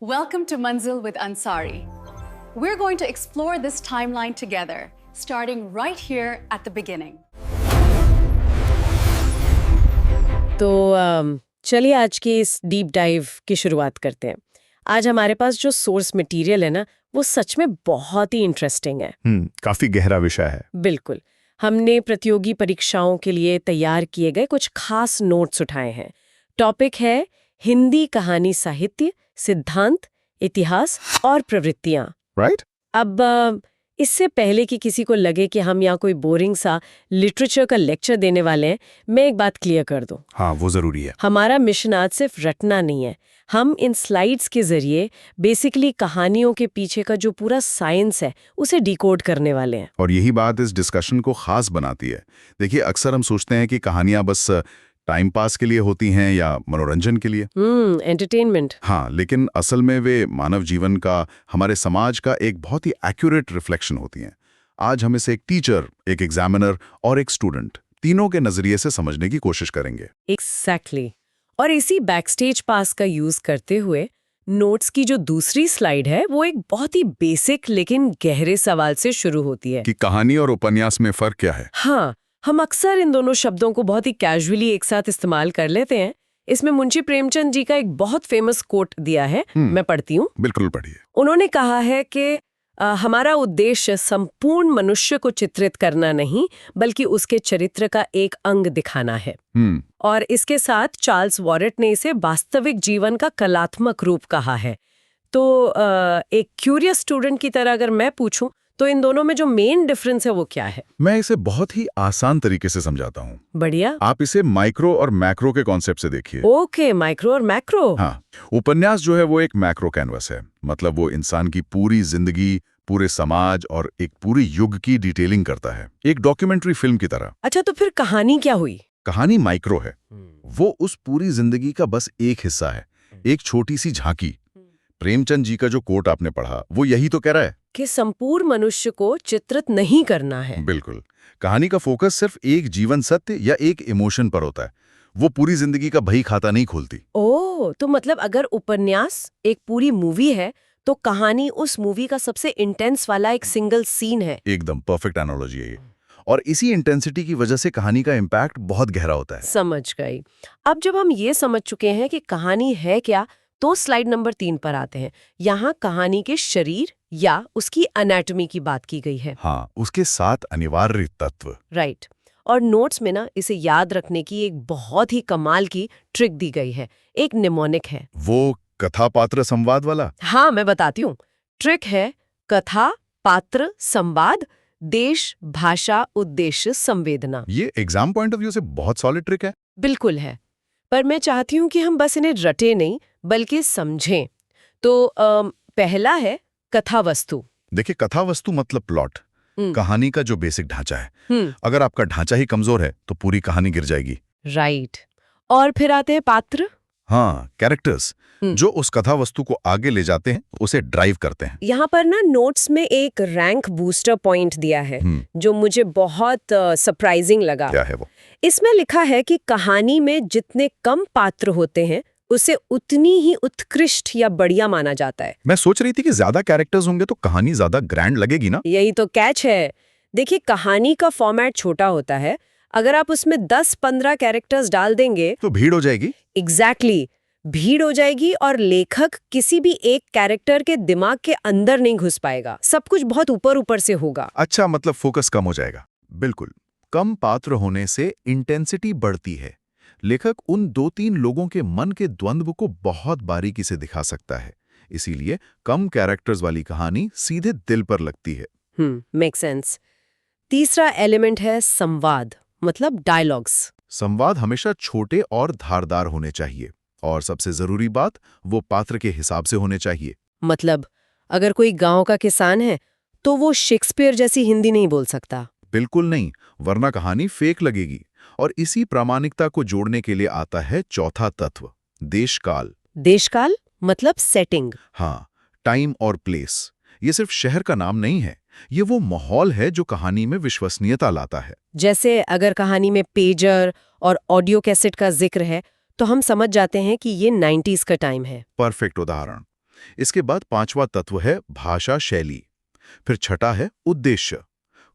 Welcome to Manzil with Ansari. We're going to explore this timeline together, starting right here at the beginning. तो चलिए आज की इस deep dive की शुरुआत करते हैं। आज हमारे पास जो सोर्स मटेरियल है ना, वो सच में बहुत ही इंटरेस्टिंग है। काफी गहरा विषय है। बिल्कुल। हमने प्रतियोगी परीक्षाओं के लिए तैयार किए गए कुछ खास नोट्स उठाए हैं। टॉपिक है हिंदी कहानी साहित्य, सिद्धांत, इतिहास और प्रवृत्तियां। राइट? अब इससे पहले कि किसी को लगे कि हम यहाँ कोई बोरिंग सा लिटरेचर का लेक्चर देने वाले हैं, मैं एक बात क्लियर कर दूं। हाँ, वो जरूरी है। हमारा मिशन आज सिर्फ रटना नहीं है। हम इन स्लाइड्स के जरिए बेसिकली कहानियों के पीछे का जो पूरा साइंस है उसे डिकोड करने वाले हैं। और यही बात इस डिस्कशन को खास बनाती है। देखिए, अक्सर हम सोचते हैं कि कहानियां बस टाइम पास के लिए होती हैं या मनोरंजन के लिए। एंटरटेनमेंट। हाँ, लेकिन असल में वे मानव जीवन का, हमारे समाज का एक बहुत ही एक्यूरेट रिफ्लेक्शन होती हैं। आज हम इसे एक टीचर, एक एग्जामिनर और एक स्टूडेंट, तीनों के नजरिए से समझने की कोशिश करेंगे। एग्जैक्टली। और इसी बैकस्टेज पास का यूज करते हुए नोट्स की जो दूसरी स्लाइड है वो एक बहुत ही बेसिक लेकिन गहरे सवाल से शुरू होती है कि कहानी और उपन्यास में फर्क क्या है। हाँ, हम अक्सर इन दोनों शब्दों को बहुत ही कैजुअली एक साथ इस्तेमाल कर लेते हैं। इसमें मुंशी प्रेमचंद जी का एक बहुत फेमस कोट दिया है, मैं पढ़ती हूँ। बिल्कुल पढ़िए। उन्होंने कहा है कि हमारा उद्देश्य संपूर्ण मनुष्य को चित्रित करना नहीं, बल्कि उसके चरित्र का एक अंग दिखाना है। और इसके साथ चार्ल्स वॉरेट ने इसे वास्तविक जीवन का कलात्मक रूप कहा है। तो एक क्यूरियस स्टूडेंट की तरह अगर मैं पूछूं तो इन दोनों में जो मेन डिफरेंस है वो क्या है? मैं इसे बहुत ही आसान तरीके से समझाता हूँ। बढ़िया। आप इसे माइक्रो और मैक्रो के कॉन्सेप्ट से देखिए। ओके, माइक्रो और मैक्रो। हाँ, उपन्यास जो है वो एक मैक्रो कैनवस है। मतलब वो इंसान की पूरी जिंदगी, पूरे समाज और एक पूरी युग की डिटेलिंग करता है, एक डॉक्यूमेंट्री फिल्म की तरह। अच्छा, तो फिर कहानी क्या हुई? कहानी माइक्रो है। वो उस पूरी जिंदगी का बस एक हिस्सा है, एक छोटी सी झांकी। प्रेमचंद जी का जो कोट आपने पढ़ा वो यही तो कह रहा है कि संपूर्ण मनुष्य को चित्रित नहीं करना है। बिल्कुल। कहानी का फोकस सिर्फ एक जीवन सत्य या एक इमोशन पर होता है। वो पूरी जिंदगी का बही खाता नहीं खोलती। ओह, तो मतलब अगर उपन्यास एक पूरी मूवी है तो कहानी उस मूवी का सबसे इंटेंस वाला एक सिंगल सीन है। एकदम परफेक्ट एनालॉजी है ये। और इसी इंटेंसिटी की वजह से कहानी का इम्पैक्ट बहुत गहरा होता है। समझ गई। अब जब हम ये समझ चुके हैं कि कहानी है क्या, तो स्लाइड नंबर 3 पर आते हैं। यहाँ कहानी के शरीर या उसकी एनाटॉमी की बात की गई है। हाँ, उसके 7 अनिवार्य तत्व। राइट। और नोट्स में ना इसे याद रखने की एक बहुत ही कमाल की ट्रिक दी गई है। एक निमोनिक है। वो कथा पात्र संवाद वाला? हाँ, मैं बताती हूँ। ट्रिक है कथा, पात्र, संवाद, देश, भाषा, उद्देश्य, संवेदना। ये एग्जाम पॉइंट ऑफ व्यू से बहुत सॉलिड ट्रिक है। बिल्कुल है, पर मैं चाहती हूँ कि हम बस इन्हें रटे नहीं बल्कि समझें। तो पहला है कथा वस्तु। देखिए, कथा वस्तु मतलब प्लॉट, कहानी का जो बेसिक ढांचा है। अगर आपका ढांचा ही कमजोर है तो पूरी कहानी गिर जाएगी। राइट। और फिर आते हैं पात्र। हाँ, कैरेक्टर्स, जो उस कथा वस्तु को आगे ले जाते हैं, उसे ड्राइव करते हैं। यहाँ पर ना नोट्स में एक रैंक बूस्टर पॉइंट दिया है जो मुझे बहुत सरप्राइजिंग लगा। क्या है वो? इसमें लिखा है कि कहानी में जितने कम पात्र होते हैं उसे उतनी ही उत्कृष्ट या बढ़िया माना जाता है। मैं सोच रही थी कि ज्यादा कैरेक्टर्स होंगे तो कहानी ज्यादा ग्रैंड लगेगी ना। यही तो कैच है। देखिए, कहानी का फॉर्मेट छोटा होता है। अगर आप उसमें 10-15 कैरेक्टर्स डाल देंगे तो भीड़ हो जाएगी। एग्जैक्टली, भीड़ हो जाएगी और लेखक किसी भी एक कैरेक्टर के दिमाग के अंदर नहीं घुस पाएगा। सब कुछ बहुत ऊपर ऊपर से होगा। अच्छा, मतलब फोकस कम हो जाएगा। बिल्कुल। कम पात्र होने से इंटेंसिटी बढ़ती है। लेखक उन 2-3 लोगों के मन के द्वंद्व को बहुत बारीकी से दिखा सकता है। इसीलिए कम कैरेक्टर्स वाली कहानी सीधे दिल पर लगती है। Make sense. तीसरा एलिमेंट है संवाद, मतलब डायलॉग्स। संवाद हमेशा छोटे और धारदार होने चाहिए, और सबसे जरूरी बात, वो पात्र के हिसाब से होने चाहिए। मतलब अगर कोई गांव का किसान है तो वो शेक्सपियर जैसी हिंदी नहीं बोल सकता। बिल्कुल नहीं, वरना कहानी फेक लगेगी। और इसी प्रामाणिकता को जोड़ने के लिए आता है चौथा तत्व, देशकाल। देशकाल मतलब सेटिंग। हाँ, टाइम और प्लेस। ये सिर्फ शहर का नाम नहीं है, ये वो माहौल है जो कहानी में विश्वसनीयता लाता है। जैसे अगर कहानी में पेजर और ऑडियो कैसेट का जिक्र है तो हम समझ जाते हैं कि ये 90s का टाइम है। परफेक्ट उदाहरण। इसके बाद पांचवा तत्व है भाषा शैली। फिर छठा है उद्देश्य।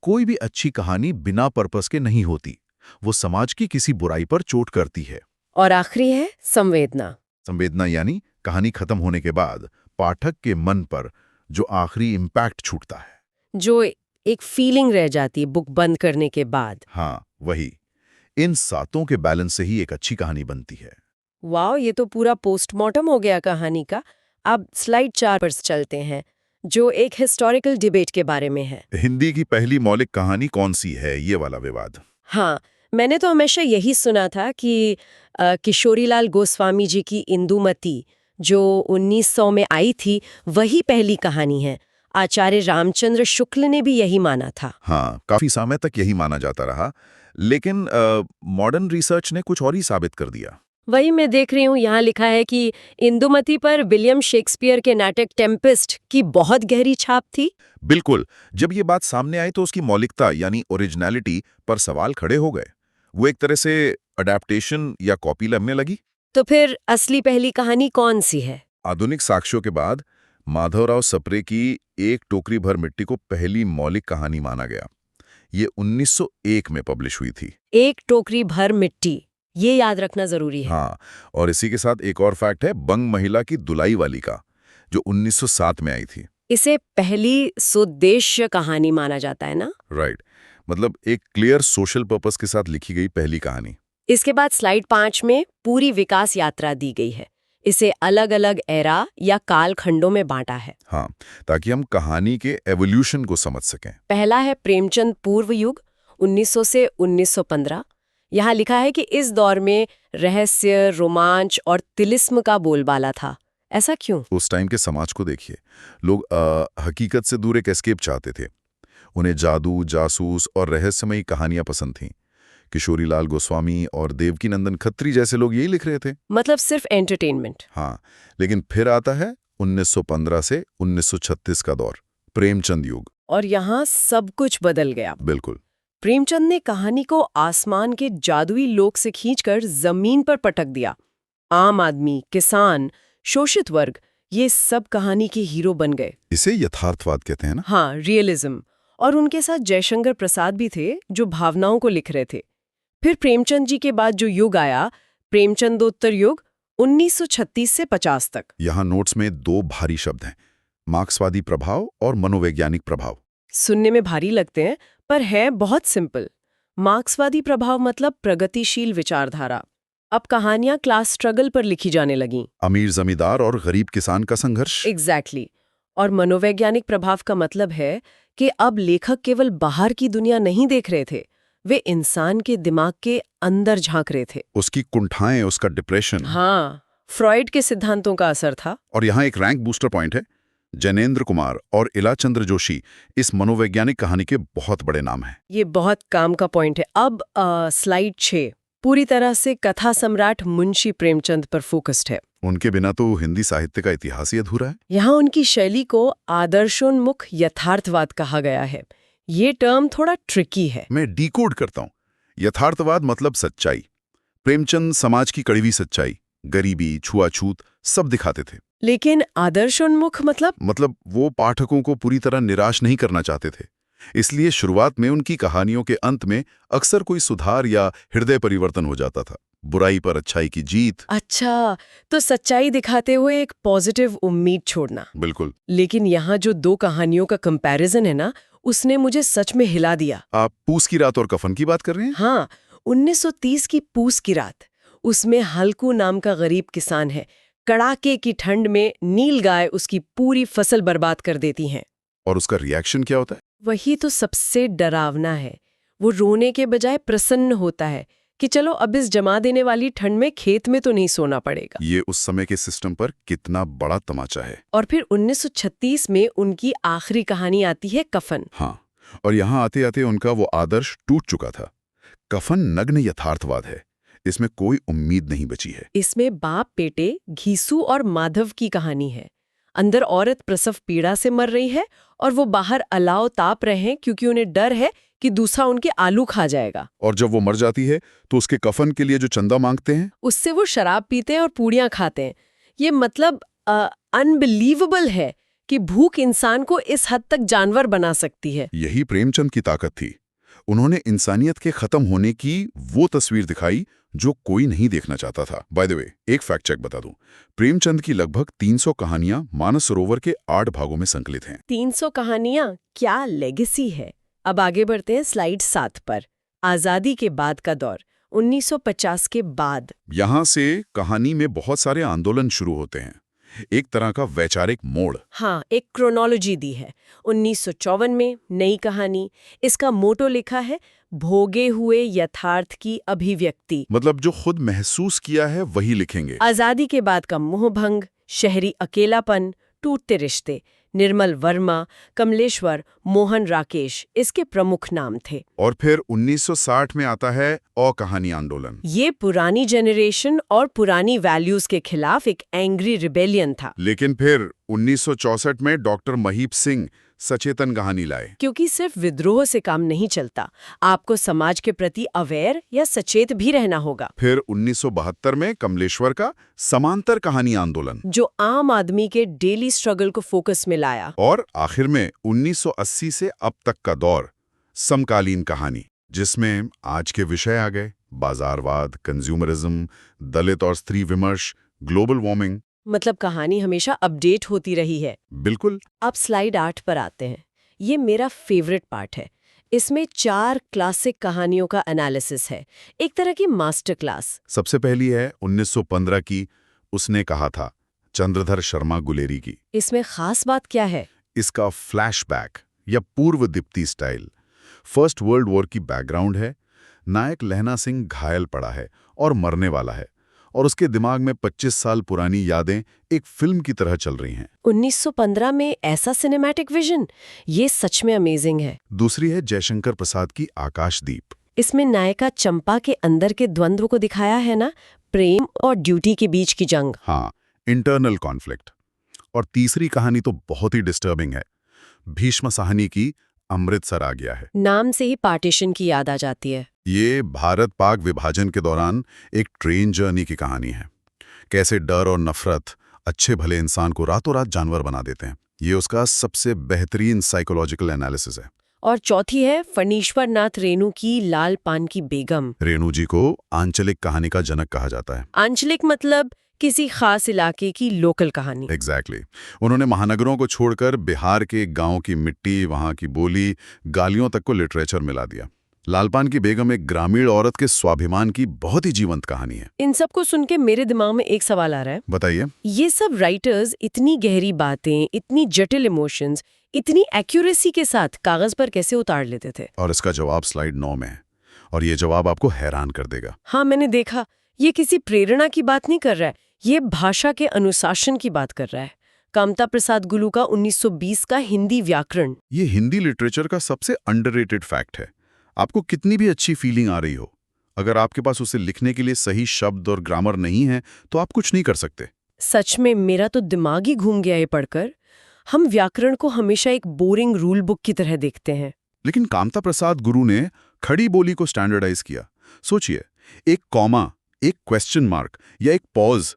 कोई भी अच्छी कहानी बिना पर्पस के नहीं होती, वो समाज की किसी बुराई पर चोट करती है। और आखिरी है संवेदना। संवेदना यानी कहानी खत्म होने के बाद पाठक के मन पर जो आखिरी इम्पैक्ट छूटता है, जो एक फीलिंग रह जाती है बुक बंद करने के बाद। हाँ वही। इन सातों के बैलेंस से ही एक अच्छी कहानी बनती है। वाह, ये तो पूरा पोस्टमार्टम हो गया कहानी का। अब स्लाइड 4 पर चलते हैं, जो एक हिस्टोरिकल डिबेट के बारे में है। हिंदी की पहली मौलिक कहानी कौन सी है, ये वाला विवाद। हाँ, मैंने तो हमेशा यही सुना था कि किशोरीलाल गोस्वामी जी की इंदुमती जो 1900 में आई थी, वही पहली कहानी है। आचार्य रामचंद्र शुक्ल ने भी यही माना था। हाँ, काफी समय तक यही माना जाता रहा, लेकिन मॉडर्न रिसर्च ने कुछ और ही साबित कर दिया। वही मैं देख रही हूँ, यहाँ लिखा है कि इंदुमती पर विलियम शेक्सपियर के नाटक टेम्पेस्ट की बहुत गहरी छाप थी। बिल्कुल, जब ये बात सामने आई तो उसकी मौलिकता यानी ओरिजिनलिटी पर सवाल खड़े हो गए। वो एक तरह से अडेप्टेशन या कॉपी लगने लगी। तो फिर असली पहली कहानी कौन सी है? आधुनिक साक्ष्यों के बाद माधवराव सप्रे की एक टोकरी भर मिट्टी को पहली मौलिक कहानी माना गया। ये 1901 में पब्लिश हुई थी। एक टोकरी भर मिट्टी, ये याद रखना जरूरी है। हाँ, और इसी के साथ एक और फैक्ट है बंग महिला की दुलाई वाली का, जो 1907 में आई थी। इसे पहली सुद्देश्य कहानी माना जाता है ना? राइट, मतलब एक क्लियर सोशल पर्पस के साथ लिखी गई पहली कहानी। इसके बाद स्लाइड 5 में पूरी विकास यात्रा दी गई है। इसे अलग अलग एरा या काल खंडों में बांटा है। हाँ, ताकि हम कहानी के एवोल्यूशन को समझ सकें। पहला है प्रेमचंद पूर्व युग 1900 से 1915। यहाँ लिखा है कि इस दौर में रहस्य, रोमांच और तिलिस्म का बोलबाला था। ऐसा क्यों? उस टाइम के समाज को देखिए, लोग हकीकत से दूर एक एस्केप चाहते थे। उन्हें जादू, जासूस और रहस्यमयी कहानियां पसंद थीं। किशोरीलाल गोस्वामी और देवकीनंदन खत्री जैसे लोग यही लिख रहे थे। मतलब सिर्फ एंटरटेनमेंट। हाँ, लेकिन फिर आता है 1915 से 1936 का दौर, प्रेमचंद युग। और यहाँ सब कुछ बदल गया। बिल्कुल। प्रेमचंद ने कहानी को आसमान के जादुई लोक से खींचकर जमीन पर पटक दिया। आम आदमी, किसान, शोषित वर्ग, ये सब कहानी के हीरो बन गए। इसे यथार्थवाद कहते हैं ना? हाँ, रियलिज्म। और उनके साथ जयशंकर प्रसाद भी थे, जो भावनाओं को लिख रहे थे। फिर प्रेमचंद जी के बाद जो युग आया, प्रेमचंदोत्तर युग, 1936 से 50 तक। यहाँ नोट्स में दो भारी शब्द हैं, मार्क्सवादी प्रभाव और मनोवैज्ञानिक प्रभाव। सुनने में भारी लगते हैं, पर है बहुत सिंपल। मार्क्सवादी प्रभाव मतलब प्रगतिशील विचारधारा। अब कहानियां क्लास स्ट्रगल पर लिखी जाने लगीं। अमीर जमींदार और गरीब किसान का संघर्ष। एग्जैक्टली। और मनोवैज्ञानिक प्रभाव का मतलब है कि अब लेखक केवल बाहर की दुनिया नहीं देख रहे थे, वे इंसान के दिमाग के अंदर झांक रहे थे। उसकी कुंठाएं, उसका डिप्रेशन। हाँ, फ्रॉइड के सिद्धांतों का असर था। और यहाँ एक रैंक बूस्टर पॉइंट है, जैनेन्द्र कुमार और इलाचंद्र जोशी इस मनोवैज्ञानिक कहानी के बहुत बड़े नाम हैं। ये बहुत काम का पॉइंट है। अब स्लाइड 6 पूरी तरह से कथा सम्राट मुंशी प्रेमचंद पर फोकस्ड है। उनके बिना तो हिंदी साहित्य का इतिहास ही अधूरा है। यहाँ उनकी शैली को आदर्शोन्मुख यथार्थवाद कहा गया है। ये टर्म थोड़ा ट्रिकी है। मैं डिकोड करता हूँ। यथार्थवाद मतलब सच्चाई। प्रेमचंद समाज की कड़वी सच्चाई, गरीबी, छुआछूत सब दिखाते थे। लेकिन आदर्शोन्मुख मतलब वो पाठकों को पूरी तरह निराश नहीं करना चाहते थे। इसलिए शुरुआत में उनकी कहानियों के अंत में अक्सर कोई सुधार या हृदय परिवर्तन हो जाता था, बुराई पर अच्छाई की जीत। अच्छा, तो सच्चाई दिखाते हुए एक पॉजिटिव उम्मीद छोड़ना। बिल्कुल। लेकिन यहाँ जो दो कहानियों का कंपैरिजन है ना, उसने मुझे सच में हिला दिया। आप पूस की रात और कफन की बात कर रहे हैं? हाँ, 1930 की पूस की रात। उसमें हल्कू नाम का गरीब किसान है। कड़ाके की ठंड में नील गाय उसकी पूरी फसल बर्बाद कर देती हैं। और उसका रिएक्शन क्या होता है? वही तो सबसे डरावना है। वो रोने के बजाय प्रसन्न होता है कि चलो अब इस जमा देने वाली ठंड में खेत में तो नहीं सोना पड़ेगा। ये उस समय के सिस्टम पर कितना बड़ा तमाचा है। और फिर 1936 में उनकी आखिरी कहानी आती है कफन। हाँ, और यहाँ आते आते उनका वो आदर्श टूट चुका था। कफन नग्न यथार्थवाद है। इसमें कोई उम्मीद नहीं बची है। इसमें बाप बेटे घीसू और माधव की कहानी है। अंदर औरत प्रसव पीड़ा से मर रही है और वो बाहर अलाव ताप रहे हैं क्योंकि उन्हें डर है कि दूसरा उनके आलू खा जाएगा। और जब वो मर जाती है तो उसके कफन के लिए जो चंदा मांगते हैं, उससे वो शराब पीते हैं और पूड़ियां खाते हैं। ये मतलब अनबिलीवेबल है कि भूख इंसान को इस हद तक जानवर बना सकती है। यही प्रेमचंद की ताकत थी। उन्होंने इंसानियत के खत्म होने की वो तस्वीर दिखाई जो कोई नहीं देखना चाहता था। बाय द वे, एक फैक्ट चेक बता दूं, प्रेमचंद की लगभग 300 कहानियां मानस सरोवर के 8 भागों में संकलित हैं। 300 कहानियां, क्या लेगेसी है। अब आगे बढ़ते हैं स्लाइड 7 पर। आजादी के बाद का दौर, 1950 के बाद। यहां से कहानी में बहुत सारे आंदोलन शुरू होते हैं, एक तरह का वैचारिक मोड़। हाँ, एक क्रोनोलॉजी दी है। 1954 में नई कहानी, इसका मोटो लिखा है भोगे हुए यथार्थ की अभिव्यक्ति। मतलब जो खुद महसूस किया है वही लिखेंगे। आजादी के बाद का मोहभंग, शहरी अकेलापन, टूटते रिश्ते। निर्मल वर्मा, कमलेश्वर, मोहन राकेश इसके प्रमुख नाम थे। और फिर 1960 में आता है कहानी आंदोलन। ये पुरानी जनरेशन और पुरानी वैल्यूज के खिलाफ एक एंग्री रिबेलियन था। लेकिन फिर 1964 में डॉक्टर महीप सिंह सचेतन कहानी लाए। क्योंकि सिर्फ विद्रोह से काम नहीं चलता, आपको समाज के प्रति अवेयर या सचेत भी रहना होगा। फिर 1972 में कमलेश्वर का समांतर कहानी आंदोलन, जो आम आदमी के डेली स्ट्रगल को फोकस में लाया। और आखिर में 1980 से अब तक का दौर, समकालीन कहानी, जिसमें आज के विषय आ गए, बाजारवाद, कंज्यूमरिज्म, दलित और स्त्री विमर्श, ग्लोबल वार्मिंग। मतलब कहानी हमेशा अपडेट होती रही है। बिल्कुल। अब स्लाइड 8 पर आते हैं। ये मेरा फेवरेट पार्ट है। इसमें 4 क्लासिक कहानियों का एनालिसिस है, एक तरह की मास्टर क्लास। सबसे पहली है 1915 की उसने कहा था, चंद्रधर शर्मा गुलेरी की। इसमें खास बात क्या है? इसका फ्लैशबैक या पूर्व Deepti style. First world war की बैकग्राउंड है। नायक लहना सिंह घायल पड़ा है और मरने वाला है, और उसके दिमाग में 25 साल पुरानी यादें एक फिल्म की तरह चल रही हैं। 1915 में ऐसा सिनेमैटिक विजन, ये सच में अमेजिंग है। दूसरी है जयशंकर प्रसाद की आकाशदीप। इसमें नायिका चंपा के अंदर के द्वंद्व को दिखाया है ना, प्रेम और ड्यूटी के बीच की जंग। हाँ, इंटरनल कॉन्फ्लिक्ट। और तीसरी कहानी तो बहुत ही डिस्टर्बिंग है, भीष्म साहनी की अमृतसर आ गया है। नाम से ही पार्टीशन की याद आ जाती है। ये भारत पाक विभाजन के दौरान एक ट्रेन जर्नी की कहानी है। कैसे डर और नफरत अच्छे भले इंसान को रातों रात जानवर बना देते हैं। ये उसका सबसे बेहतरीन साइकोलॉजिकल एनालिसिस है। और चौथी है फणीश्वर नाथ रेणु की लाल पान की बेगम। रेणु जी को आंचलिक कहानी का जनक कहा जाता है। आंचलिक मतलब किसी खास इलाके की लोकल कहानी। एग्जैक्टली। उन्होंने महानगरों को छोड़कर बिहार के गांव की मिट्टी, वहां की बोली, गालियों तक को लिटरेचर मिला दिया। लालपान की बेगम एक ग्रामीण औरत के स्वाभिमान की बहुत ही जीवंत कहानी है। इन सब को सुन के मेरे दिमाग में एक सवाल आ रहा है। बताइए। ये सब राइटर्स इतनी गहरी बातें, इतनी जटिल इमोशंस, इतनी एक्यूरेसी के साथ कागज पर कैसे उतार लेते थे? और इसका जवाब स्लाइड 9 में है, और ये जवाब आपको हैरान कर देगा। हाँ, मैंने देखा। ये किसी प्रेरणा की बात नहीं कर रहा है, ये भाषा के अनुशासन की बात कर रहा है। कामता प्रसाद गुलू का 1920 का हिंदी व्याकरण, ये हिंदी लिटरेचर का सबसे अंडररेटेड फैक्ट है। आपको कितनी भी अच्छी फीलिंग आ रही हो, अगर आपके पास उसे लिखने के लिए सही शब्द और ग्रामर नहीं है तो आप कुछ नहीं कर सकते। सच में मेरा तो दिमाग ही घूम गया ये पढ़कर। हम व्याकरण को हमेशा एक बोरिंग रूल बुक की तरह देखते हैं। लेकिन कामता प्रसाद गुरु ने खड़ी बोली को स्टैंडर्डाइज किया। सोचिए, एक कॉमा, एक क्वेश्चन मार्क या एक पॉज,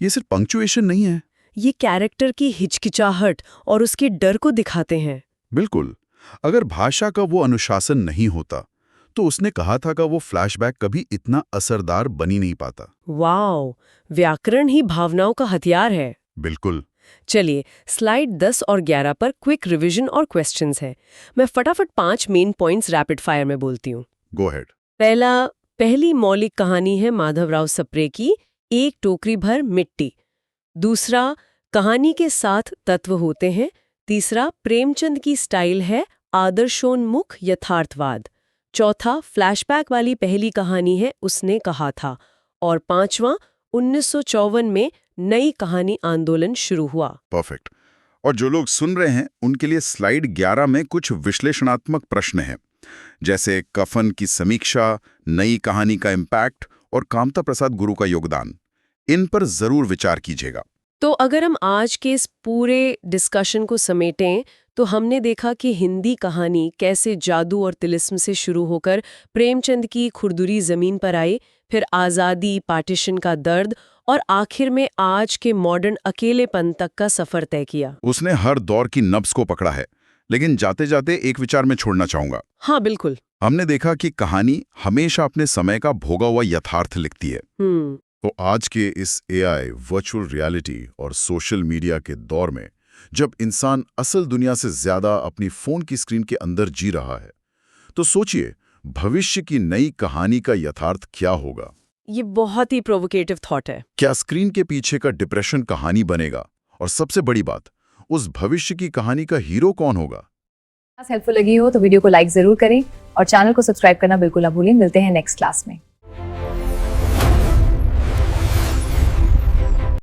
ये सिर्फ पंक्चुएशन नहीं है। ये कैरेक्टर की हिचकिचाहट और उसके डर को दिखाते हैं। बिल्कुल। अगर भाषा का वो अनुशासन नहीं होता तो उसने कहा था कि वो फ्लैशबैक कभी इतना असरदार बनी नहीं पाता। वाओ, व्याकरण ही भावनाओं का हथियार है। बिल्कुल। चलिए, स्लाइड 10 और 11 पर क्विक रिवीजन और क्वेश्चंस हैं। मैं फटाफट 5 मेन पॉइंट्स रैपिड फायर में बोलती हूँ। गो हेड। पहली मौलिक कहानी है माधवराव सप्रे की एक टोकरी भर मिट्टी। दूसरा, कहानी के 7 तत्व होते हैं। तीसरा, प्रेमचंद की स्टाइल है आदर्शोन्मुख यथार्थवाद। चौथा, फ्लैशबैक वाली पहली कहानी है उसने कहा था। और पांचवां, 1954 में नई कहानी आंदोलन शुरू हुआ। परफेक्ट। और जो लोग सुन रहे हैं उनके लिए स्लाइड 11 में कुछ विश्लेषणात्मक प्रश्न हैं, जैसे कफन की समीक्षा, नई कहानी का इम्पैक्ट और कामता प्रसाद गुरु का योगदान। इन पर जरूर विचार कीजिएगा। तो अगर हम आज के इस पूरे डिस्कशन को समेटें तो हमने देखा कि हिंदी कहानी कैसे जादू और तिलिस्म से शुरू होकर प्रेमचंद की खुरदुरी जमीन पर आई, फिर आज़ादी, पार्टीशन का दर्द और आखिर में आज के मॉडर्न अकेलेपन तक का सफर तय किया। उसने हर दौर की नब्ज को पकड़ा है, लेकिन जाते जाते एक विचार में छोड़ना चाहूंगा। हाँ बिल्कुल। हमने देखा कि कहानी हमेशा अपने समय का भोगा हुआ यथार्थ लिखती है। तो आज के इस एआई, वर्चुअल रियलिटी और सोशल मीडिया के दौर में जब इंसान असल दुनिया से ज्यादा अपनी फोन की स्क्रीन के अंदर जी रहा है, तो सोचिए भविष्य की नई कहानी का यथार्थ क्या होगा। ये बहुत ही प्रोवोकेटिव थॉट है। क्या स्क्रीन के पीछे का डिप्रेशन कहानी बनेगा? और सबसे बड़ी बात, उस भविष्य की कहानी का हीरो कौन होगा? हेल्पफुल लगी हो तो वीडियो को लाइक जरूर करें और चैनल को सब्सक्राइब करना बिल्कुल ना भूलें। मिलते हैं नेक्स्ट क्लास में।